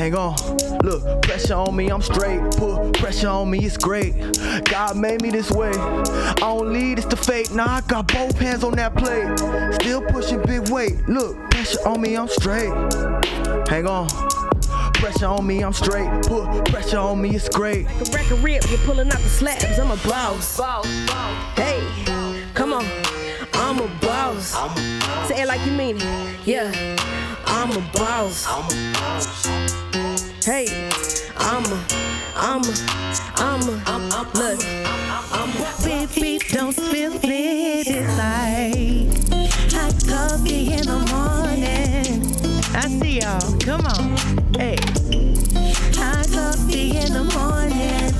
Hang on, look, pressure on me, I'm straight. Put pressure on me, it's great. God made me this way. I don't lead, it's the fate. Nah, I got both hands on that plate. Still pushing big weight. Look, pressure on me, I'm straight. Hang on. Pressure on me, I'm straight. Put pressure on me, it's great. Like a record rip, you're pulling out the slabs. I'm a boss. Hey, come on. I'm a boss. Say it like you mean it. Yeah, I'm a boss. Hey, look. Beep, beep, don't spill it. It's like hot coffee in the morning. I see y'all. Come on. Hey. Hot coffee in the morning.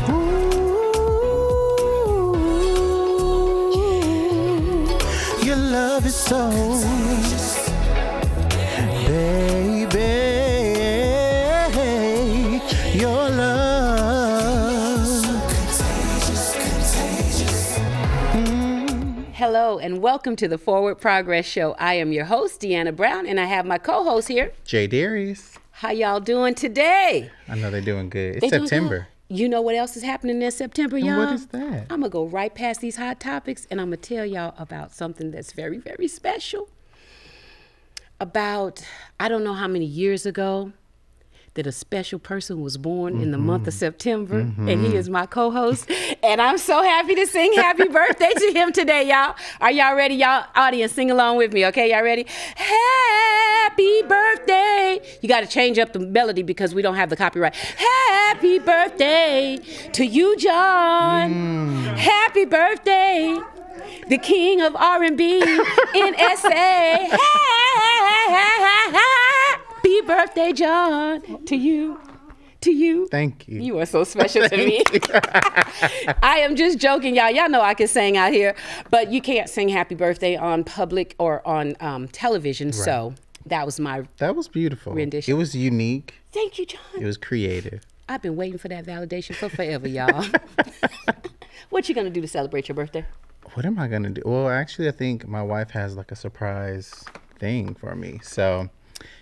Ooh, your love is so, baby. Your love. Hello and welcome to the FwdProgress Show. I am your host, DeAnna Brown, and I have my co-host here, Jay Darius. How y'all doing today? I know they're doing good. It's September. You know what else is happening in September, y'all? What is that? I'm going to go right past these hot topics, and I'm going to tell y'all about something that's very, very special. About, I don't know how many years ago, that a special person was born in the month of September, and he is my co-host, and I'm so happy to sing happy birthday to him today, y'all. Are y'all ready? Y'all, audience, sing along with me, okay? Y'all ready? Happy birthday. You got to change up the melody because we don't have the copyright. Happy birthday to you, John. Happy birthday, the king of R&B in SA. Happy birthday, John, to you. To you. Thank you. You are so special to me. I am just joking, y'all. Y'all know I can sing out here, but you can't sing happy birthday on public or on television. Right. So that was beautiful. Rendition. It was unique. Thank you, John. It was creative. I've been waiting for that validation for forever, y'all. What you gonna do to celebrate your birthday? What am I gonna do? Well, actually, I think my wife has like a surprise thing for me. So,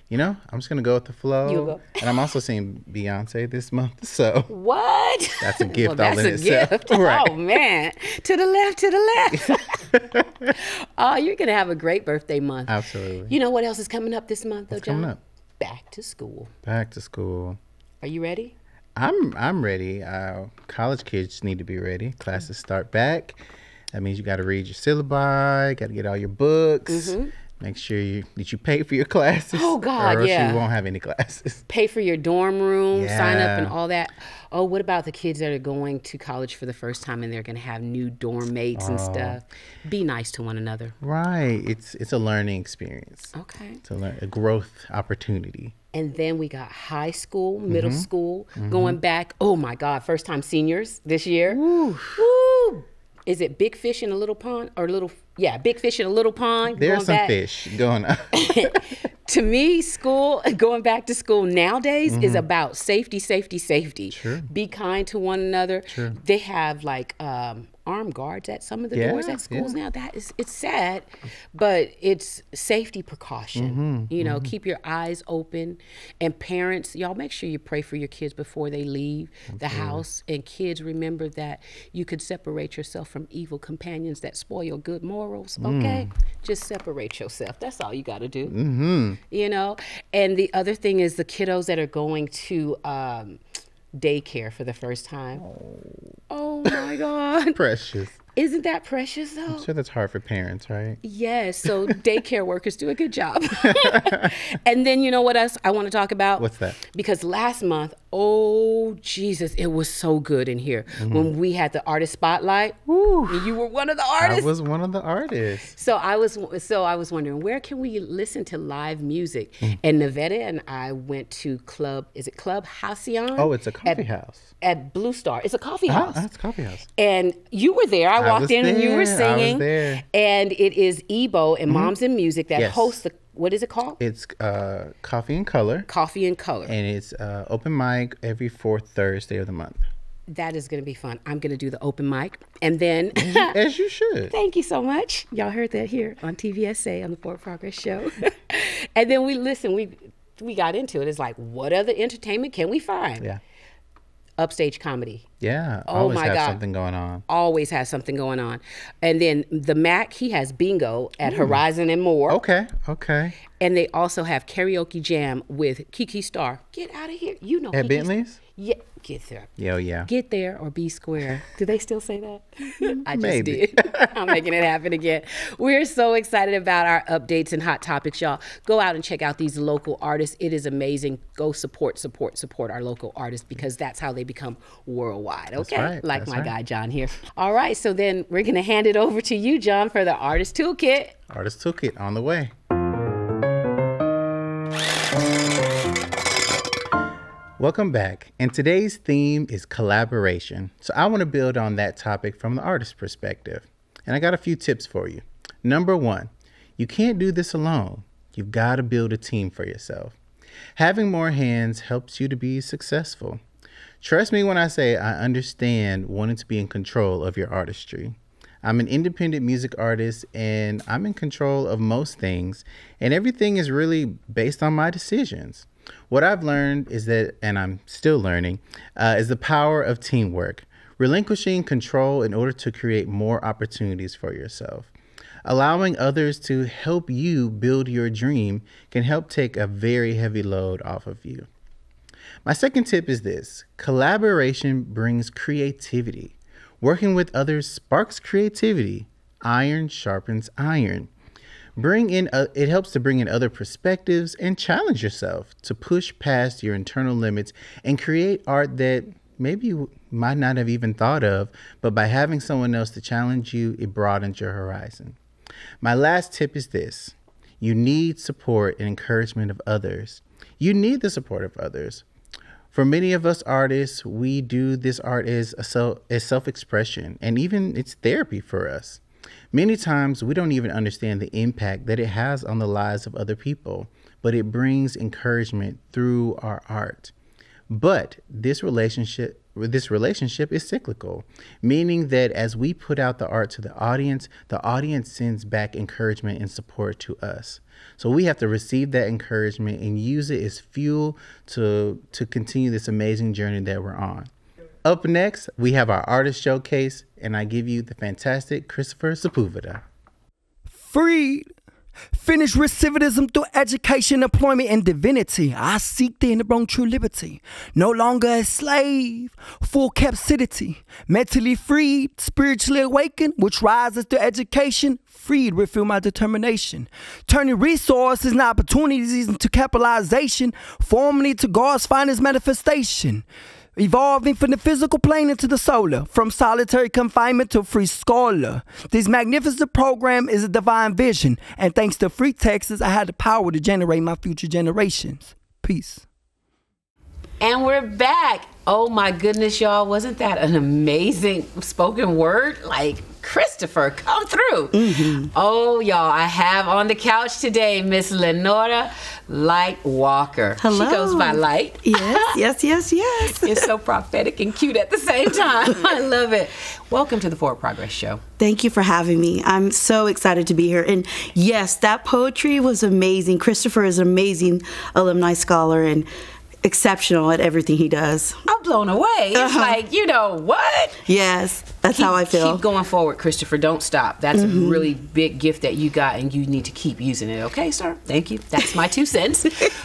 you know, I'm just gonna go with the flow. You'll go. And I'm also seeing Beyonce this month, so what? That's a gift. Well, all in that's a itself. gift. Right. Oh man, to the left, to the left. Oh, you're gonna have a great birthday month. Absolutely. You know what else is coming up this month, though, What's John? coming up? Back to school. Back to school. Are you ready? I'm ready. College kids need to be ready. Classes start back. That means you got to read your syllabi, got to get all your books. Make sure that you pay for your classes. Oh, God, or else yeah. you won't have any classes. Pay for your dorm room, sign up and Yeah. all that. Oh, what about the kids that are going to college for the first time and they're going to have new dorm mates and stuff? Be nice to one another. Right. It's a learning experience. Okay. It's a growth opportunity. And then we got high school, middle school, going back. Oh, my God. First time seniors this year. Woo. Woo. Is it big fish in a little pond or little? Yeah, big fish in a little pond. There's some fish going on. To me, going back to school nowadays is about safety, safety, safety. Sure. Be kind to one another. Sure. They have like armed guards at some of the doors at schools now. It's sad, but it's safety precaution. You know, keep your eyes open. And parents, y'all make sure you pray for your kids before they leave the house. And kids, remember that you could separate yourself from evil companions that spoil good morals. Okay, just separate yourself. That's all you got to do. You know. And the other thing is the kiddos that are going to daycare for the first time. Oh my God. Precious. Isn't that precious though? I'm sure that's hard for parents, right? Yes. So daycare workers do a good job. And then you know what else I want to talk about? What's that? Because last month, oh Jesus, it was so good in here. When we had the artist spotlight. Woo. You were one of the artists. I was one of the artists. So I was wondering, where can we listen to live music? And Nevada and I went to Club Halcyon? Oh, it's a coffee house. At Blue Star. It's a coffee house. It's a coffee house. And you were there. I walked in and you were singing. I was there. And it is Ebo and Moms in Music that hosts what is it called? It's Coffee and Color. Coffee and Color. And it's open mic every fourth Thursday of the month. That is going to be fun. I'm going to do the open mic. And then... As you should. Thank you so much. Y'all heard that here on TVSA on the FwdProgress Show. And then we we got into it. It's like, what other entertainment can we find? Yeah. Upstage comedy. Yeah. Oh Always my have God. something going on. Always has something going on. And then the Mac, he has bingo at Horizon and more. Okay. Okay. And they also have karaoke jam with Kiki Star. Get out of here. You know At Kiki Bentley's? Yeah, get there. Yeah. Get there or be square. Do they still say that? I just Maybe. did. I'm making it happen again. We're so excited about our updates and hot topics, y'all. Go out and check out these local artists. It is amazing. Go support our local artists, because that's how they become worldwide. Okay, right. Like That's my right. guy John here. All right, so then we're gonna hand it over to you, John, for the Artist Toolkit. Artist Toolkit on the way. Welcome back, and today's theme is collaboration. So I want to build on that topic from the artist perspective, and I got a few tips for you. Number one, you can't do this alone. You've got to build a team for yourself. Having more hands helps you to be successful. Trust me when I say I understand wanting to be in control of your artistry. I'm an independent music artist, and I'm in control of most things, and everything is really based on my decisions. What I've learned is that, and I'm still learning, is the power of teamwork, relinquishing control in order to create more opportunities for yourself. Allowing others to help you build your dream can help take a very heavy load off of you. My second tip is this: collaboration brings creativity. Working with others sparks creativity. Iron sharpens iron. It helps to bring in other perspectives and challenge yourself to push past your internal limits and create art that maybe you might not have even thought of, but by having someone else to challenge you, it broadens your horizon. My last tip is this: you need support and encouragement of others. You need the support of others. For many of us artists, we do this art as self-expression, and even it's therapy for us. Many times we don't even understand the impact that it has on the lives of other people, but it brings encouragement through our art. But this relationship is cyclical, meaning that as we put out the art to the audience sends back encouragement and support to us. So we have to receive that encouragement and use it as fuel to continue this amazing journey that we're on. Up next, we have our artist showcase, and I give you the fantastic Christopher Sepulveda. Freed. Finish recidivism through education, employment, and divinity. I seek the inner true liberty. No longer a slave, full captivity. Mentally freed, spiritually awakened, which rises through education. Freed, refill my determination. Turning resources and opportunities into capitalization. Forming to God's finest manifestation. Evolving from the physical plane into the solar, from solitary confinement to free scholar. This magnificent program is a divine vision, and thanks to free Texas, I had the power to generate my future generations. Peace. And we're back. Oh my goodness, y'all. Wasn't that an amazing spoken word? Like, Christopher, come through. Mm-hmm. Oh, y'all, I have on the couch today Miss Lenora Light Walker. Hello. She goes by Light. Yes. It's so prophetic and cute at the same time. I love it. Welcome to the FwdProgress Show. Thank you for having me. I'm so excited to be here. And yes, that poetry was amazing. Christopher is an amazing alumni scholar and exceptional at everything he does. I'm blown away. It's like, you know what? Yes, that's how I feel. Keep going forward, Christopher. Don't stop. That's a really big gift that you got, and you need to keep using it. Okay, sir? Thank you. That's my 2 cents.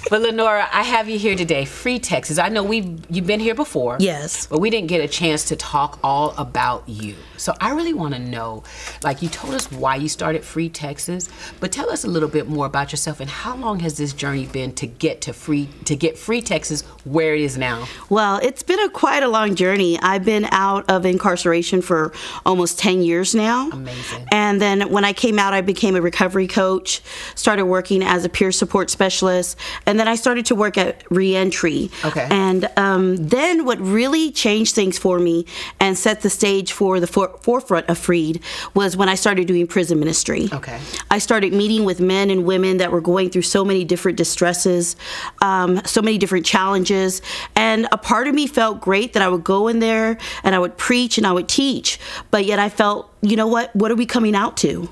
But Lenora, I have you here today, Free Texas. I know you've been here before. Yes. But we didn't get a chance to talk all about you. So I really want to know, like, you told us why you started Free Texas, but tell us a little bit more about yourself and how long has this journey been to get Free Texas where it is now? Well, it's been quite a long journey. I've been out of incarceration for almost 10 years now. Amazing. And then when I came out, I became a recovery coach, started working as a peer support specialist, and then I started to work at reentry. Okay. And then what really changed things for me and set the stage for the forefront of Freed was when I started doing prison ministry. Okay. I started meeting with men and women that were going through so many different distresses, so many different challenges, and a part of me felt great that I would go in there and I would preach and I would teach, but yet I felt you know what are we coming out to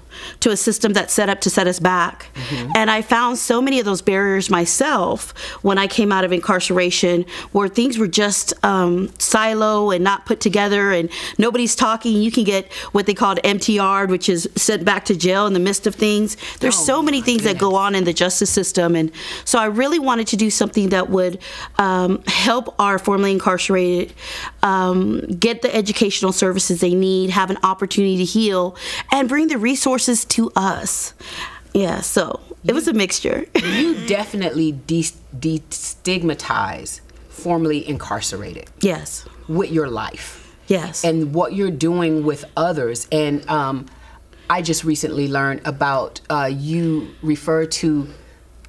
a system that's set up to set us back? And I found so many of those barriers myself when I came out of incarceration, where things were just silo and not put together, and nobody's talking. You can get what they called MTR, which is sent back to jail in the midst of things. There's so many things that go on in the justice system, and so I really wanted to do something that would help our formerly incarcerated get the educational services they need, have an opportunity to heal, and bring the resources to us. Yeah, so it was a mixture. You definitely destigmatize formerly incarcerated. Yes. With your life. Yes. And what you're doing with others. And I just recently learned about you refer to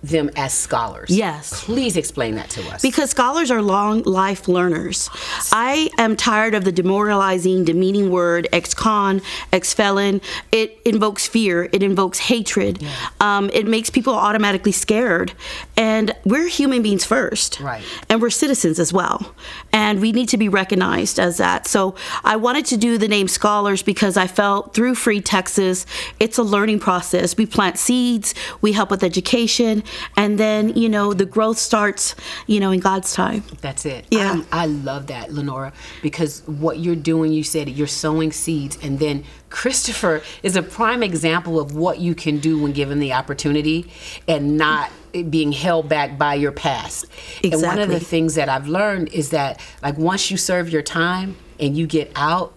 them as scholars. Yes. Please explain that to us. Because scholars are long life learners. I am tired of the demoralizing, demeaning word ex-con, ex-felon. It invokes fear. It invokes hatred. Yeah. It makes people automatically scared. And we're human beings first. Right. And we're citizens as well. And we need to be recognized as that. So I wanted to do the name scholars because I felt through Free Texas, it's a learning process. We plant seeds, we help with education, and then, you know, the growth starts, you know, in God's time. That's it. Yeah. I love that, Lenora, because what you're doing, you said you're sowing seeds, and then Christopher is a prime example of what you can do when given the opportunity and not being held back by your past. Exactly. And one of the things that I've learned is that, like, once you serve your time and you get out,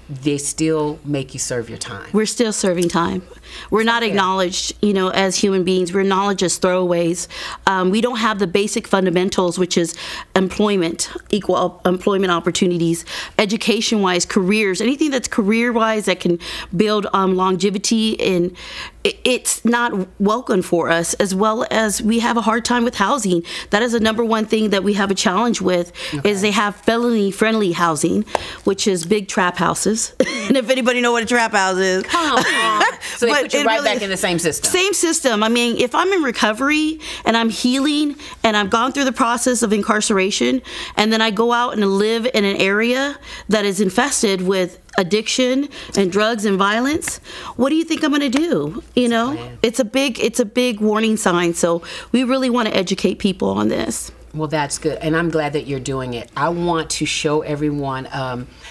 they still make you serve your time. We're still serving time. We're not acknowledged, you know, as human beings. We're acknowledged as throwaways. We don't have the basic fundamentals, which is employment, equal employment opportunities, education-wise, careers, anything that's career-wise that can build longevity, and it's not welcome for us, as well as we have a hard time with housing. That is the number one thing that we have a challenge with, is they have felony-friendly housing, which is big trap houses. And if anybody know what a trap house is. Come on. So they put you right back in the same system. Same system. I mean, if I'm in recovery and I'm healing and I've gone through the process of incarceration, and then I go out and live in an area that is infested with addiction and drugs and violence, what do you think I'm going to do? You know, it's a big warning sign. So we really want to educate people on this. Well, that's good, and I'm glad that you're doing it. I want to show everyone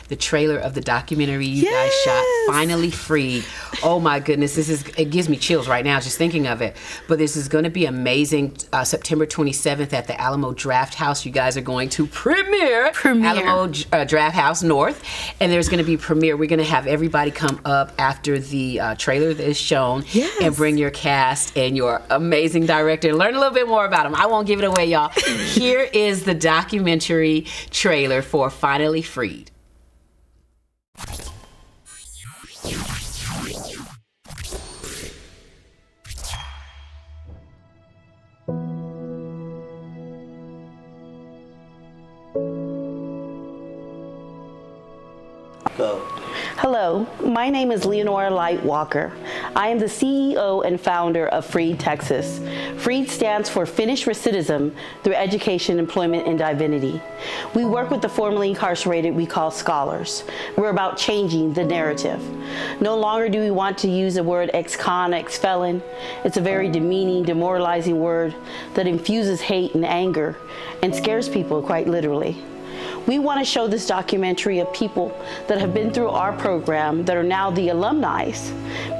the trailer of the documentary you guys shot, Finally Freed. Oh my goodness, it gives me chills right now just thinking of it. But this is going to be amazing. September 27th at the Alamo Draft House. You guys are going to premiere. Alamo Draft House North, and there's going to be premiere. We're going to have everybody come up after the trailer that is shown, and bring your cast and your amazing director and learn a little bit more about them. I won't give it away, y'all. Here is the documentary trailer for Finally Freed. Go. Hello, my name is Lenora Light Walker. I am the CEO and founder of Freed Texas. Freed stands for Finished Recidivism through Education, Employment, and Divinity. We work with the formerly incarcerated we call scholars. We're about changing the narrative. No longer do we want to use the word ex-con, ex-felon. It's a very demeaning, demoralizing word that infuses hate and anger and scares people quite literally. We want to show this documentary of people that have been through our program that are now the alumni,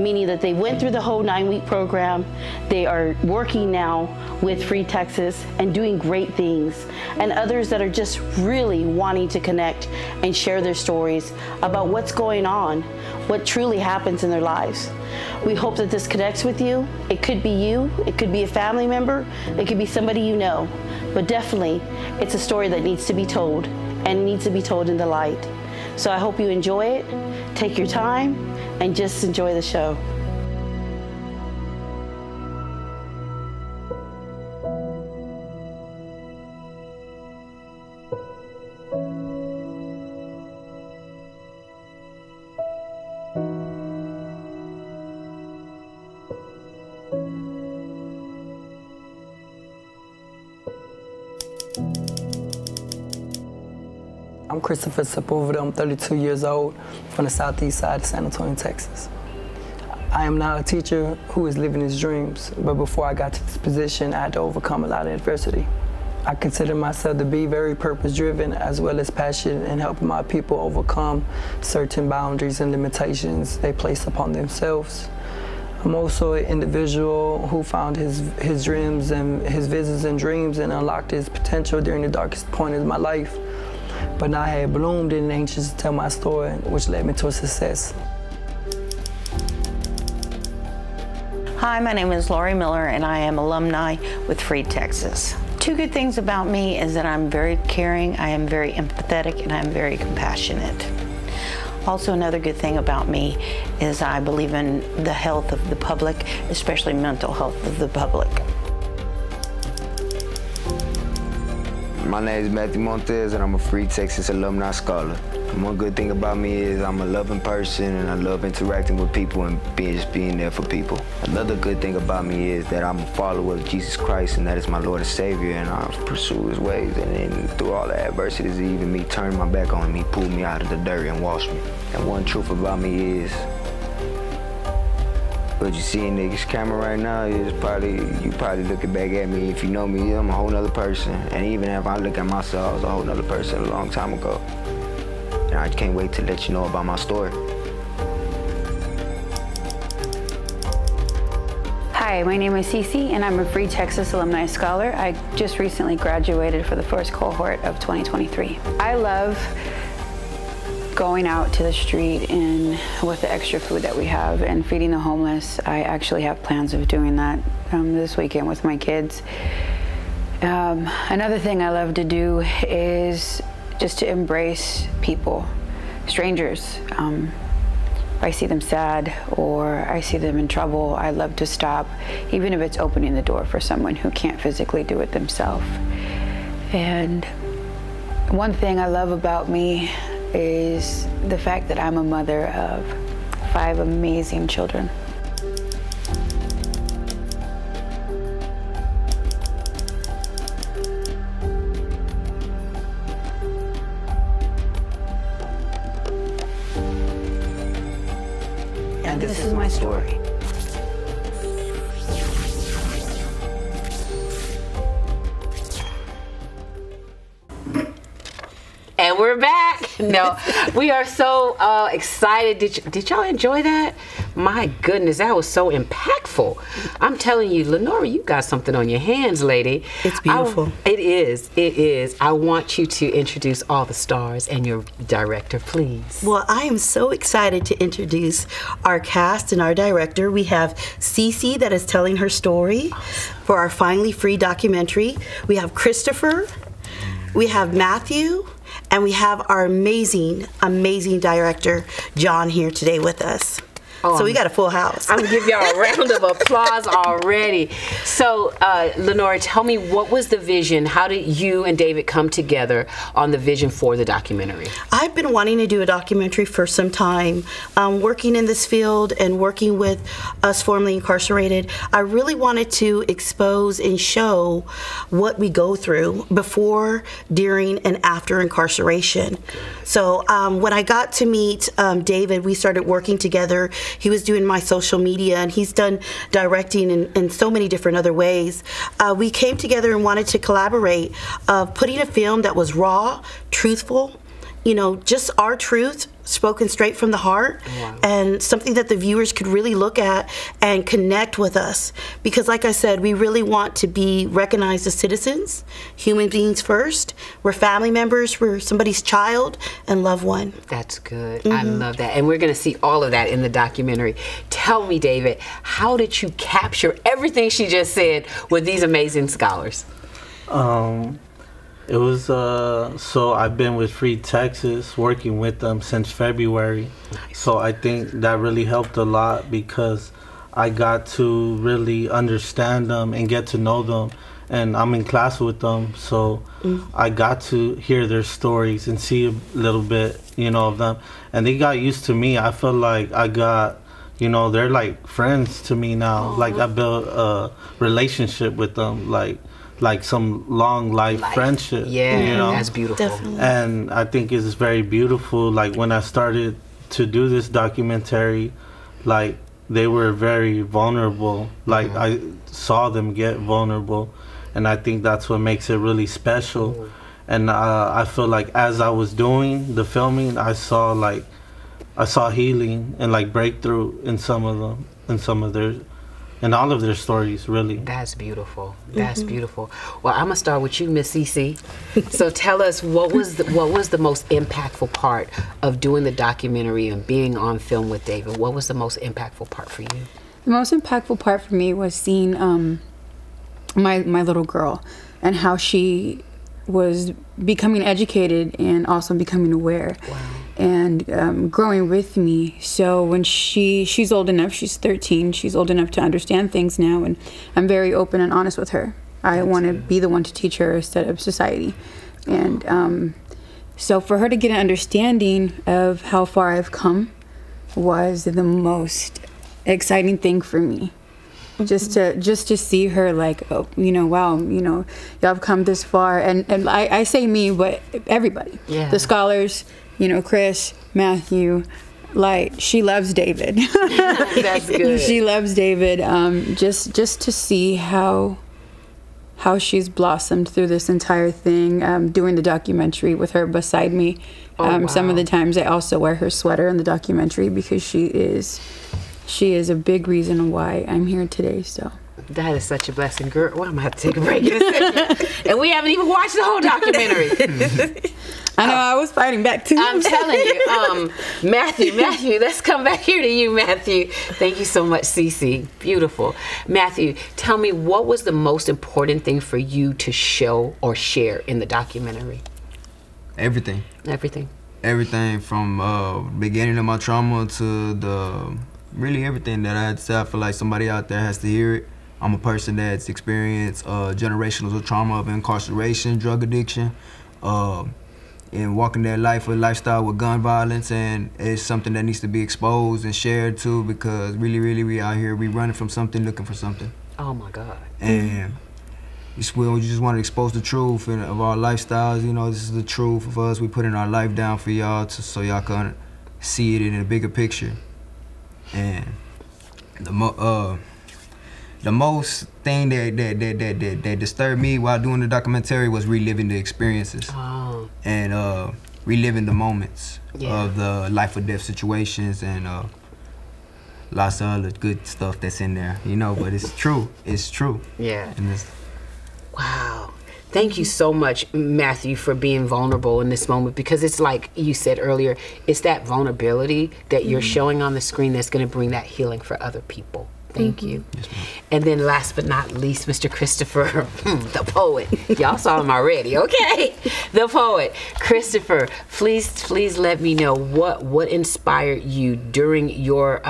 meaning that they went through the whole 9-week program. They are working now with Free Texas and doing great things, and others that are just really wanting to connect and share their stories about what's going on, what truly happens in their lives. We hope that this connects with you. It could be you, it could be a family member, it could be somebody you know, but definitely it's a story that needs to be told, and needs to be told in the light. So I hope you enjoy it, take your time, and just enjoy the show. I'm Christopher Sepulveda. I'm 32 years old from the southeast side of San Antonio, Texas. I am now a teacher who is living his dreams, but before I got to this position, I had to overcome a lot of adversity. I consider myself to be very purpose-driven as well as passionate in helping my people overcome certain boundaries and limitations they place upon themselves. I'm also an individual who found his dreams and his visions and dreams and unlocked his potential during the darkest point of my life. But now I had bloomed and anxious to tell my story, which led me to success. Hi, my name is Lori Miller, and I am alumni with Free Texas. Two good things about me is that I'm very caring, I am very empathetic, and I'm very compassionate. Also, another good thing about me is I believe in the health of the public, especially mental health of the public. My name is Matthew Montez, and I'm a Free Texas alumni scholar. One good thing about me is I'm a loving person, and I love interacting with people and just being there for people. Another good thing about me is that I'm a follower of Jesus Christ, and that is my Lord and Savior, and I pursue his ways. And then through all the adversities, even me turning my back on him, he pulled me out of the dirt and washed me. And one truth about me is, what you see in this camera right now is you probably looking back at me. If you know me, I'm a whole nother person. And even if I look at myself, I was a whole nother person a long time ago. And I can't wait to let you know about my story. Hi, my name is Cece, and I'm a Free Texas Alumni Scholar. I just recently graduated for the first cohort of 2023. I love going out to the street and with the extra food that we have and feeding the homeless. I actually have plans of doing that this weekend with my kids. Another thing I love to do is just to embrace people, strangers. If I see them sad or I see them in trouble, I love to stop, even if it's opening the door for someone who can't physically do it themselves. And one thing I love about me is the fact that I'm a mother of 5 amazing children. And this is my story. And we're back. No, we are so excited. Did y'all enjoy that? My goodness, that was so impactful. I'm telling you, Lenora, you got something on your hands, lady. It's beautiful. It is. It is. I want you to introduce all the stars and your director, please. Well, I am so excited to introduce our cast and our director. We have Cece that is telling her story for our Finally Free documentary. We have Christopher. We have Matthew. And we have our amazing, amazing director, John, here today with us. Oh, so we got a full house. I'm gonna give y'all a round of applause already. So, Lenora, tell me, what was the vision? How did you and David come together on the vision for the documentary? I've been wanting to do a documentary for some time. Working in this field and working with us formerly incarcerated, I really wanted to expose and show what we go through before, during, and after incarceration. So when I got to meet David, we started working together. He was doing my social media, and he's done directing in so many different other ways. We came together and wanted to collaborate, putting a film that was raw, truthful, you know, just our truth spoken straight from the heart. Wow. And something that the viewers could really look at and connect with us. Because like I said, we really want to be recognized as citizens, human beings first. We're family members, we're somebody's child and loved one. That's good. I love that. And we're going to see all of that in the documentary. Tell me, David, how did you capture everything she just said with these amazing scholars? It was, so I've been with Free Texas, working with them since February. Nice. So I think that really helped a lot because I got to really understand them and get to know them. And I'm in class with them, so I got to hear their stories and see a little bit, you know, of them. And they got used to me. I feel like I got, you know, they're like friends to me now. Like I built a relationship with them. Like like some long life friendship. Yeah, you know? that's beautiful. Definitely. And I think it's very beautiful. Like when I started to do this documentary, like they were very vulnerable. Like I saw them get vulnerable, and I think that's what makes it really special. And I feel like as I was doing the filming, I saw healing and like breakthrough in some of them, in all of their stories, really. That's beautiful. That's beautiful. Well, I'm gonna start with you, Miss Cece. So tell us, what was the most impactful part of doing the documentary and being on film with David? What was the most impactful part for you? The most impactful part for me was seeing my little girl and how she was becoming educated and also becoming aware. Wow. And growing with me. So when she's old enough, she's 13, she's old enough to understand things now, and I'm very open and honest with her. I want to be the one to teach her a set of society. And so for her to get an understanding of how far I've come was the most exciting thing for me. Just to see her like, oh, you know, wow, you know, y'all have come this far. And I say me, but everybody. Yeah. The scholars, you know, Chris, Matthew, like, she loves David. That's good. She loves David. Just to see how she's blossomed through this entire thing. Doing the documentary with her beside me. Wow. Some of the times I also wear her sweater in the documentary because she is a big reason why I'm here today. So. That is such a blessing, girl. Well, I'm gonna have to take a break in a second. And we haven't even watched the whole documentary. I know, I was fighting back too. I'm telling you, Matthew, let's come back here to you, Matthew. Thank you so much, Cece. Beautiful. Matthew, tell me, what was the most important thing for you to show or share in the documentary? Everything. Everything. Everything from beginning of my trauma to really everything that I had to say. I feel like somebody out there has to hear it. I'm a person that's experienced generational trauma of incarceration, drug addiction, and walking that lifestyle with gun violence, and it's something that needs to be exposed and shared too, because really we out here, we running from something, looking for something. Oh my God. And we just want to expose the truth of our lifestyles. You know, this is the truth of us. We putting our life down for y'all so y'all can see it in a bigger picture. And the most thing that disturbed me while doing the documentary was reliving the experiences and reliving the moments of the life or death situations and lots of other good stuff that's in there, you know. But it's true. It's true. Yeah. Wow. Thank you so much, Matthew, for being vulnerable in this moment, because it's like you said earlier, it's that vulnerability that you're showing on the screen that's going to bring that healing for other people. Thank you. Yes, and then last but not least, Mr. Christopher, the poet. Y'all saw him already, okay? The poet. Christopher, please let me know what inspired you during your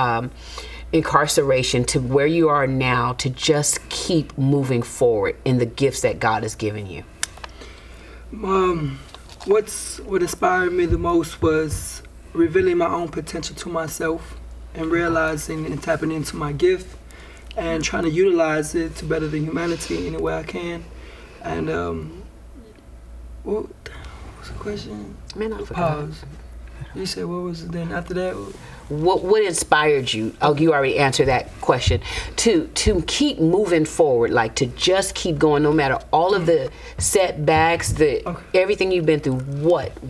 incarceration to where you are now to just keep moving forward in the gifts that God has given you. What inspired me the most was revealing my own potential to myself and realizing and tapping into my gift and trying to utilize it to better the humanity any way I can. And what was the question? Man, I forgot. Pause. You said what was it then after that? What inspired you? Oh, you already answered that question. To keep moving forward, like to just keep going no matter all of the setbacks, everything you've been through. What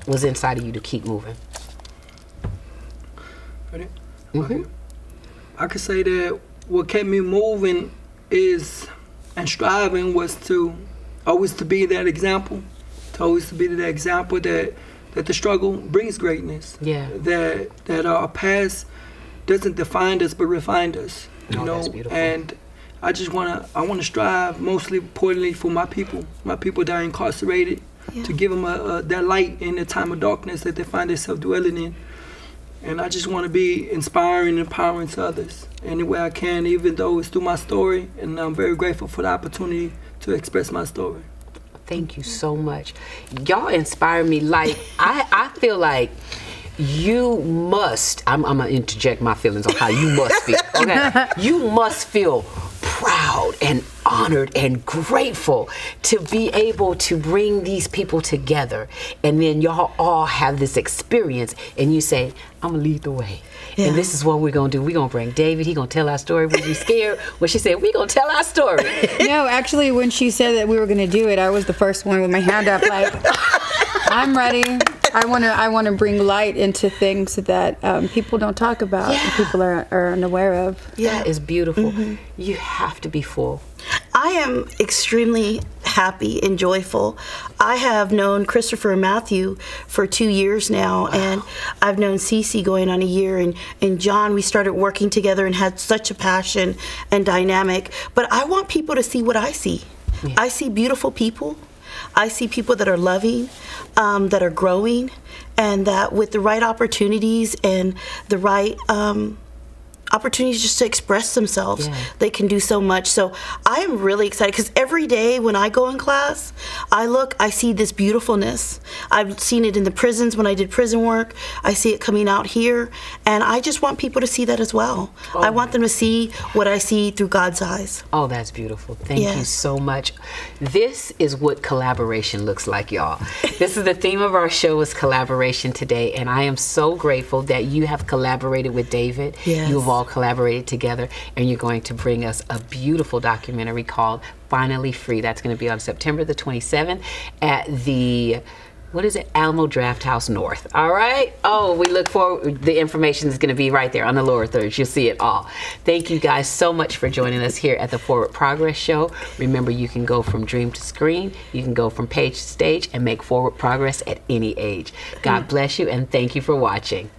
was inside of you to keep moving? Ready? Okay. I could say that what kept me moving and striving was to always to be that example, that the struggle brings greatness. Yeah. That our past doesn't define us but refine us. You know. That's beautiful. And I want to strive mostly importantly for my people that are incarcerated, to give them that light in the time of darkness that they find themselves dwelling in. And I just want to be inspiring and empowering to others any way I can, even though it's through my story. And I'm very grateful for the opportunity to express my story. Thank you so much. Y'all inspire me. Like, I feel like you must, I'm going to interject my feelings on how you must feel. Okay? You must feel proud and honored and grateful to be able to bring these people together. And then y'all all have this experience and you say, I'm gonna lead the way. Yeah. And this is what we're gonna do. We're gonna bring David, he gonna tell our story. We'll be scared when she said, we're gonna tell our story. No, actually, when she said that we were gonna do it, I was the first one with my hand up like, I'm ready. I want to bring light into things that people don't talk about, and people are unaware of. Yeah, it's beautiful. You have to be full. I am extremely happy and joyful. I have known Christopher and Matthew for 2 years now, and I've known Cece going on a year, and John, we started working together and had such a passion and dynamic. But I want people to see what I see. Yeah. I see beautiful people. I see people that are loving, that are growing, and that with the right opportunities and the right opportunities just to express themselves, they can do so much. So I am really excited because every day when I go in class, I see this beautifulness. I've seen it in the prisons when I did prison work. I see it coming out here, and I just want people to see that as well. I want them to see what I see through God's eyes. Oh, that's beautiful. Thank you so much. This is what collaboration looks like, y'all. This is the theme of our show, is collaboration today, and I am so grateful that you have collaborated with David. Yes. You have all collaborated together, and you're going to bring us a beautiful documentary called Finally Free. That's going to be on September the 27th at the, what is it, Alamo Draft House North. All right? Oh, we look forward. The information is going to be right there on the lower thirds. You'll see it all. Thank you guys so much for joining us here at the Forward Progress Show. Remember, you can go from dream to screen. You can go from page to stage and make forward progress at any age. God bless you, and thank you for watching.